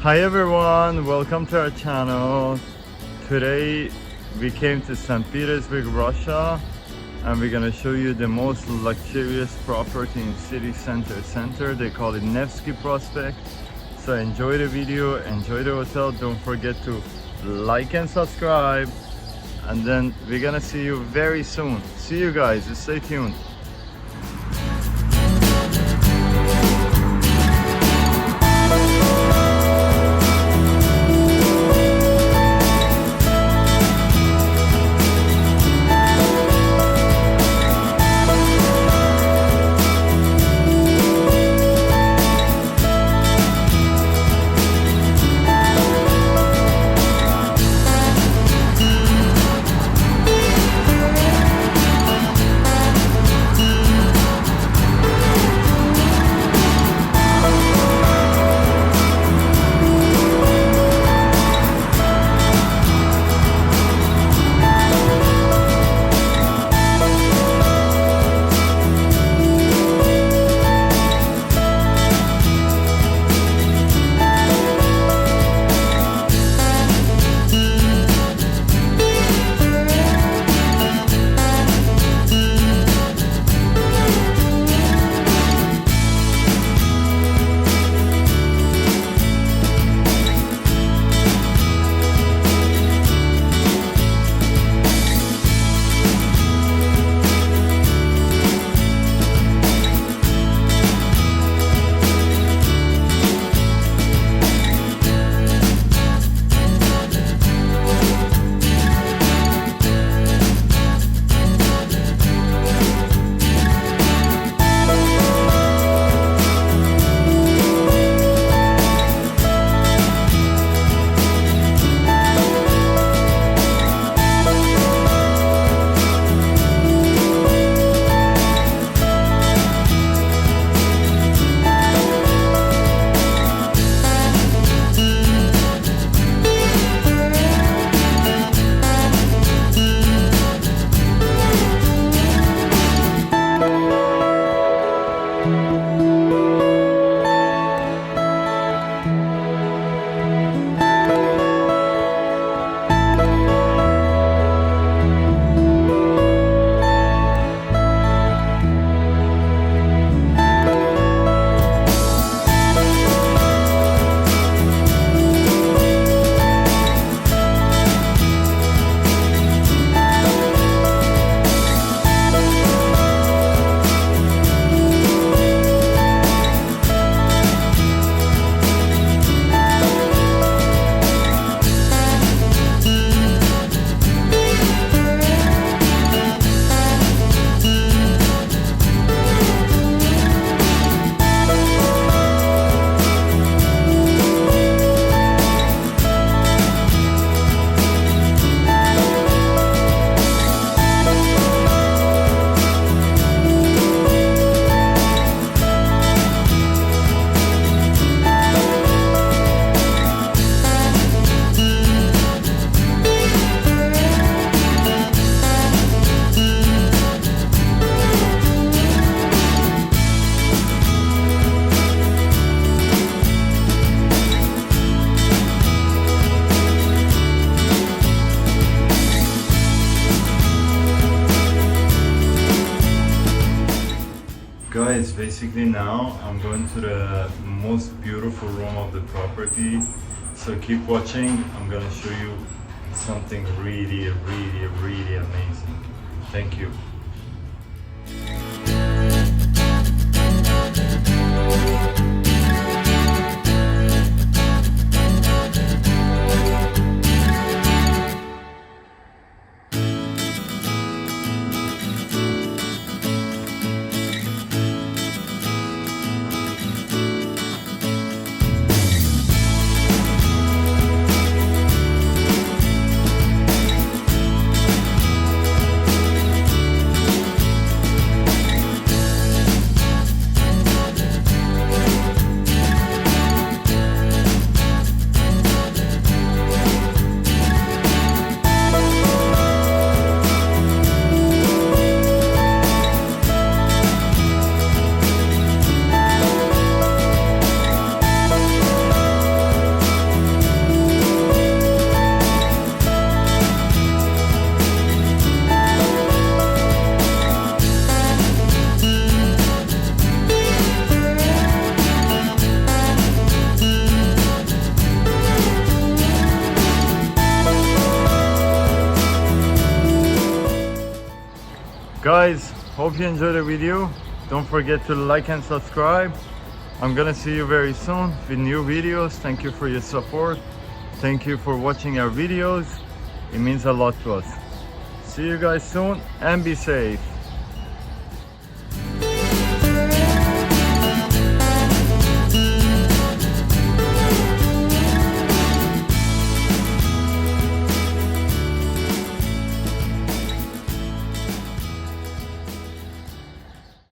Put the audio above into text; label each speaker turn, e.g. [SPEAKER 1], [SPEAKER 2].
[SPEAKER 1] Hi everyone, welcome to our channel. Today we came to St. Petersburg, Russia, and we're gonna show you the most luxurious property in city center. They call it Nevsky Prospect. So enjoy the video, enjoy the hotel. Don't forget to like and subscribe, and then we're gonna see you very soon. See you guys, stay tuned. Guys, basically now I'm going to the most beautiful room of the property, so keep watching. I'm gonna show you something really amazing. Thank you. Guys, hope you enjoyed the video. Don't forget to like and subscribe. I'm gonna see you very soon with new videos. Thank you for your support. Thank you for watching our videos. It means a lot to us. See you guys soon and be safe.